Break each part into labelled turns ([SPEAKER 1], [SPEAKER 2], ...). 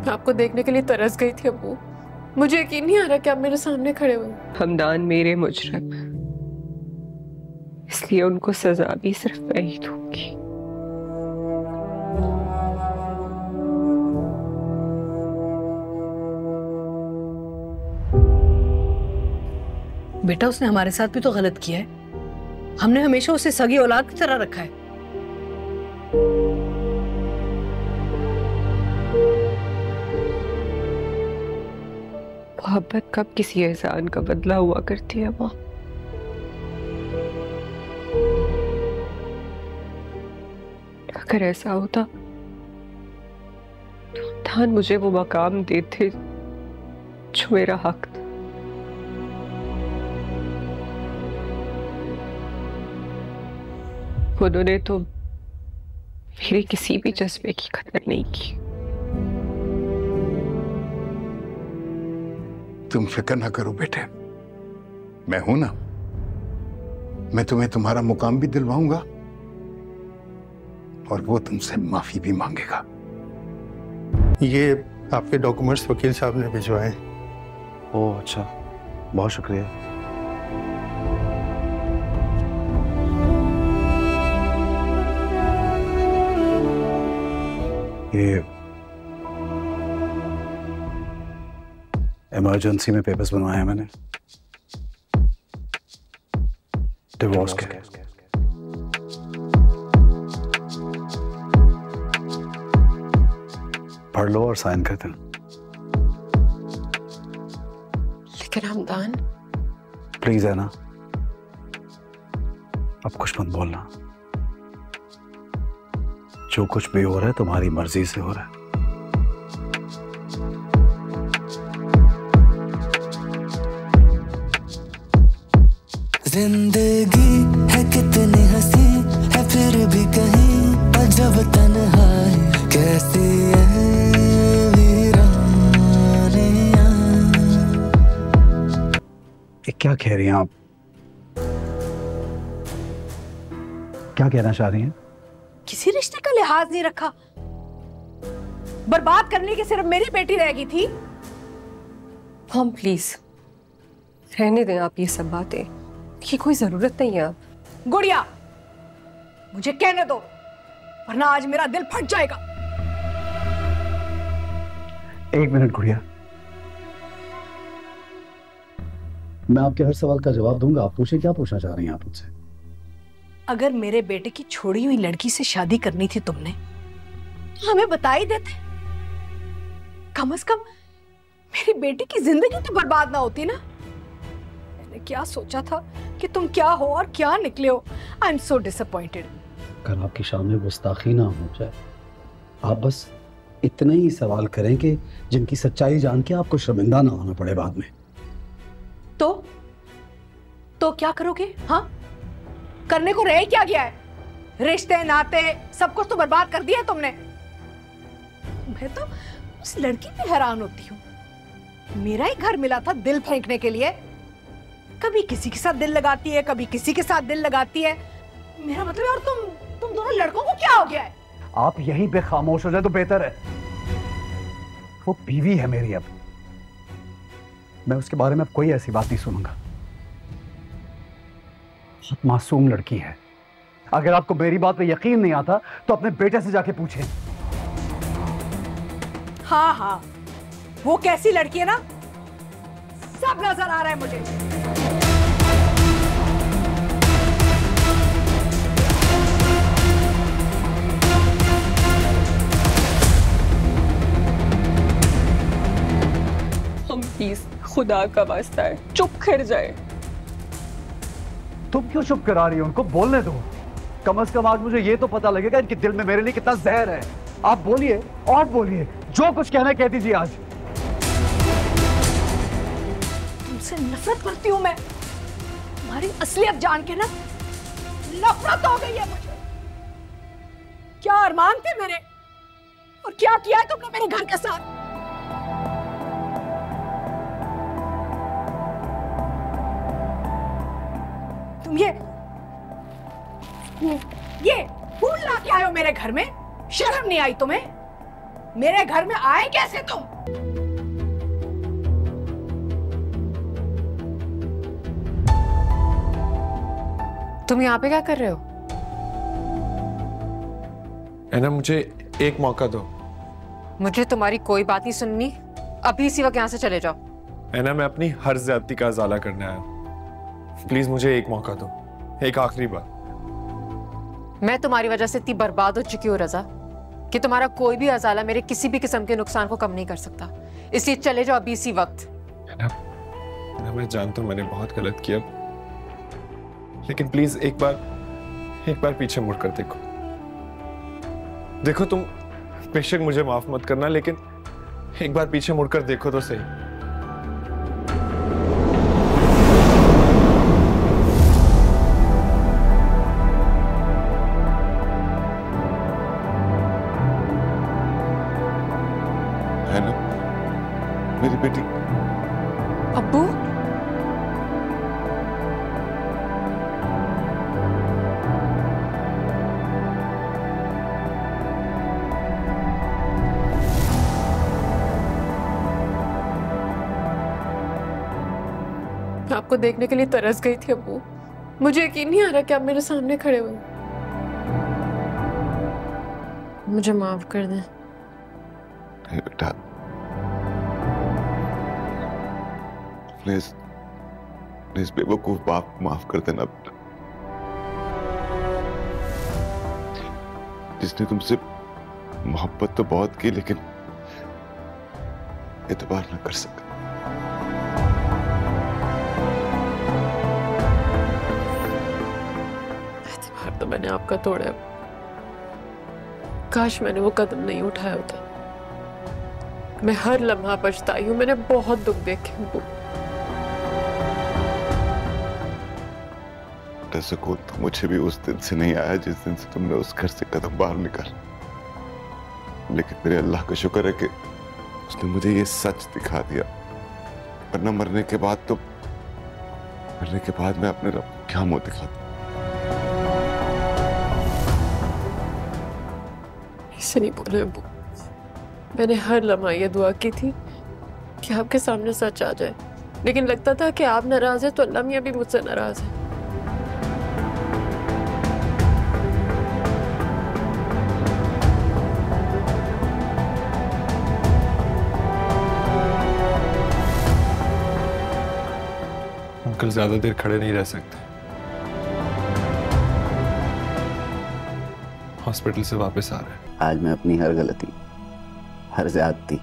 [SPEAKER 1] मैं आपको देखने के लिए तरस गई थी अब्बू। मुझे यकीन नहीं आ रहा कि आप मेरे सामने खड़े हुए। हमदान मेरे मुजरिम, इसलिए उनको सजा भी सिर्फ मैं ही दूंगी।
[SPEAKER 2] बेटा उसने हमारे साथ भी तो गलत किया है। हमने हमेशा उसे सगी औलाद की तरह रखा है।
[SPEAKER 1] मोहब्बत कब किसी एहसान का बदला हुआ करती है माँ। अगर ऐसा होता तो हमदान मुझे वो मकाम देते जो मेरा हक था। उन्होंने तो मेरे किसी भी जज्बे की कदर नहीं की।
[SPEAKER 3] तुम फिक्र ना करो बेटे, मैं हूं ना। मैं तुम्हें तुम्हारा मुकाम भी दिलवाऊंगा और वो तुमसे माफी भी मांगेगा।
[SPEAKER 4] ये आपके डॉक्यूमेंट्स वकील साहब ने भिजवाए।
[SPEAKER 5] ओह अच्छा, बहुत शुक्रिया। ये इमरजेंसी में पेपर्स बनवाए हैं मैंने, डिवोर्स के। पढ़ लो और साइन कर देना।
[SPEAKER 1] लेकिन हमदान
[SPEAKER 5] प्लीज है ना, अब कुछ मत बोलना। जो कुछ भी हो रहा है तुम्हारी मर्जी से हो रहा है।
[SPEAKER 6] जिंदगी है कितनी हंसी है फिर भी कहीं अजब तन्हाई कैसी है वीरानियां।
[SPEAKER 5] ये क्या कह रही हैं आप? क्या कहना चाह रही हैं?
[SPEAKER 2] किसी रिश्ते का लिहाज नहीं रखा। बर्बाद करने की सिर्फ मेरी बेटी रहेगी थी।
[SPEAKER 1] हम प्लीज रहने दें आप ये सब बातें, की कोई जरूरत नहीं है। आप
[SPEAKER 2] गुड़िया मुझे कहने दो, वरना आज मेरा दिल फट जाएगा।
[SPEAKER 5] एक मिनट गुड़िया, मैं आपके हर सवाल का जवाब दूंगा। आप पूछे, क्या पूछना चाह रही हैं आप मुझसे?
[SPEAKER 2] अगर मेरे बेटे की छोड़ी हुई लड़की से शादी करनी थी तुमने, तो हमें बता ही देते। कम से कम मेरी बेटी की जिंदगी तो बर्बाद ना होती ना। मैंने क्या सोचा था कि तुम क्या हो और क्या निकले हो। I am so disappointed.
[SPEAKER 5] कल आपकी सामने गुस्ताखी ना हो जाए। आप बस इतने ही सवाल करें कि जिनकी सच्चाई जान के आपको शर्मिंदा ना होना पड़े बाद में।
[SPEAKER 2] तो क्या करोगे? हाँ, करने को रह क्या गया है? रिश्ते नाते सब कुछ तो बर्बाद कर दिया तुमने। मैं तो उस लड़की पे हैरान होती हूँ। मेरा ही घर मिला था दिल फेंकने के लिए। कभी किसी के साथ दिल लगाती है, कभी किसी के साथ दिल लगाती है। मेरा मतलब यार तुम दोनों लड़कों को क्या हो गया है?
[SPEAKER 5] आप यहीं पे खामोश हो जाए तो बेहतर है। वो बीवी है मेरी, अब मैं उसके बारे में अब कोई ऐसी बात नहीं सुनूंगा। बहुत मासूम लड़की है। अगर आपको मेरी बात पे यकीन नहीं आता तो अपने बेटे से जाके पूछें।
[SPEAKER 2] हाँ, वो कैसी लड़की है ना, सब नजर आ रहा है मुझे।
[SPEAKER 1] हम प्लीज, खुदा का वास्ता है, चुप कर जाए।
[SPEAKER 5] तुम क्यों चुप करा रही हो? उनको बोलने दो। कम से कम आज मुझे ये तो पता लगेगा इनके दिल में मेरे लिए कितना जहर है। आप बोलिए और बोलिए, जो कुछ कहना कह दीजिए। आज
[SPEAKER 2] तुमसे नफरत करती हूं मैं। तुम्हारी असलियत जान के ना नफरत हो गई है मुझे। क्या अरमान थे मेरे, और क्या किया है तुमने मेरे घर के साथ। तुम ये फूल ला के आए हो मेरे घर में। शर्म नहीं आई तुम्हें? मेरे घर में आए कैसे तुम?
[SPEAKER 1] तुम यहाँ पे क्या कर रहे हो?
[SPEAKER 7] ऐना, मुझे एक मौका दो।
[SPEAKER 1] मुझे तुम्हारी कोई बात नहीं सुननी, अभी इसी वक्त यहाँ से चले जाओ।
[SPEAKER 7] ऐना, मैं अपनी हर ज्यादती का अजाला करने आया हूँ। प्लीज मुझे एक मौका दो, एक आखिरी बार।
[SPEAKER 1] मैं तुम्हारी वजह से इतनी बर्बाद हो चुकी हूँ रजा कि तुम्हारा कोई भी अजाला मेरे किसी भी किस्म के नुकसान को कम नहीं कर सकता, इसलिए चले जाओ अभी इसी वक्त।
[SPEAKER 7] ऐना, मैं जानता हूँ मैंने बहुत गलत किया, लेकिन प्लीज एक बार पीछे मुड़कर देखो। देखो, तुम बेशक मुझे माफ मत करना, लेकिन एक बार पीछे मुड़कर देखो तो सही।
[SPEAKER 3] है ना मेरी बेटी?
[SPEAKER 1] अब्बू, आपको देखने के लिए तरस गई थी अब्बू। मुझे यकीन नहीं आ रहा कि आप मेरे सामने खड़े हुए। मुझे माफ कर दें।
[SPEAKER 3] बेटा प्लीज प्लीज बेवकूफ बाप माफ कर देना बेटा, जिसने तुमसे मोहब्बत तो बहुत की लेकिन एतबार न कर सका।
[SPEAKER 1] एतबार तो मैंने आपका तोड़ा। काश मैंने वो कदम नहीं उठाया होता। मैं हर लम्हा पछताई हूँ, मैंने बहुत दुख देखे हैं।
[SPEAKER 3] सुकून तो मुझे भी उस दिन से नहीं आया जिस दिन से तुमने उस घर से कदम बाहर निकाला, लेकिन मेरे अल्लाह का शुक्र है कि उसने मुझे ये सच दिखा दिया, वरना मरने के बाद मैं अपने रब को क्या मुंह दिखाता।
[SPEAKER 1] ऐसे नहीं बोले अब्बू, मैंने हर लम्हा ये दुआ की थी कि आपके सामने सच आ जाए, लेकिन लगता था कि आप नाराज है तो अल्लाह मियां भी मुझसे नाराज है।
[SPEAKER 7] अंकल ज्यादा देर खड़े नहीं रह सकते, हॉस्पिटल से वापस आ रहे हैं।
[SPEAKER 8] आज मैं अपनी हर गलती, हर ज्यादती,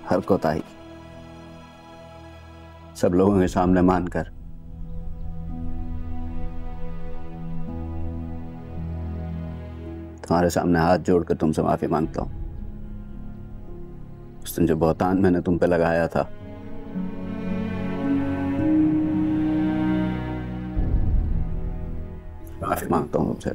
[SPEAKER 8] हर कोताही सब लोगों के सामने मानकर तुम्हारे सामने हाथ जोड़कर तुमसे माफी मांगता हूं। उस दिन जो बहुतान मैंने तुम पे लगाया था, माफी मांगता हूं तुमसे।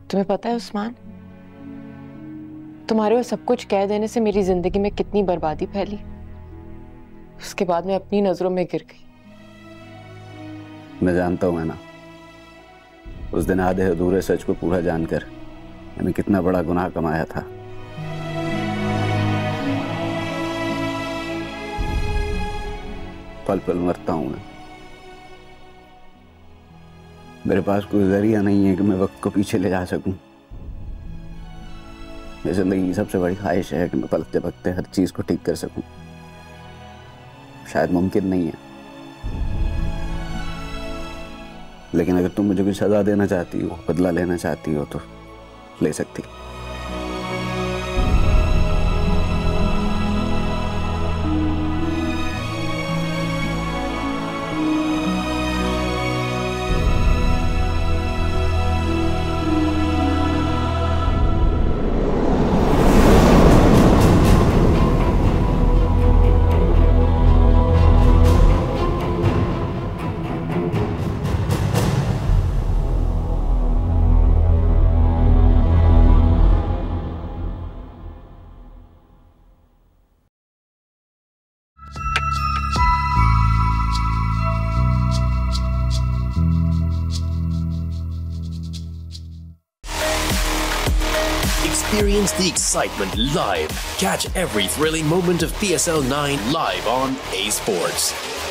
[SPEAKER 1] तुम्हें पता है उस्मान, तुम्हारे वो सब कुछ कह देने से मेरी जिंदगी में कितनी बर्बादी फैली। उसके बाद मैं अपनी नजरों में गिर गई।
[SPEAKER 8] मैं जानता हूं, है ना, उस दिन आधे अधूरे सच को पूरा जानकर मैंने कितना बड़ा गुनाह कमाया था। पल पल मरता हूं मैं। मेरे पास कोई जरिया नहीं है कि मैं वक्त को पीछे ले जा सकूं। मेरी जिंदगी की सबसे बड़ी ख्वाहिश है कि मैं पलकते पलकते हर चीज को ठीक कर सकूं। शायद मुमकिन नहीं है, लेकिन अगर तुम मुझे कोई सजा देना चाहती हो, बदला लेना चाहती हो, तो ले सकती।
[SPEAKER 9] Experience the excitement live. Catch every thrilling moment of PSL 9 live on A Sports.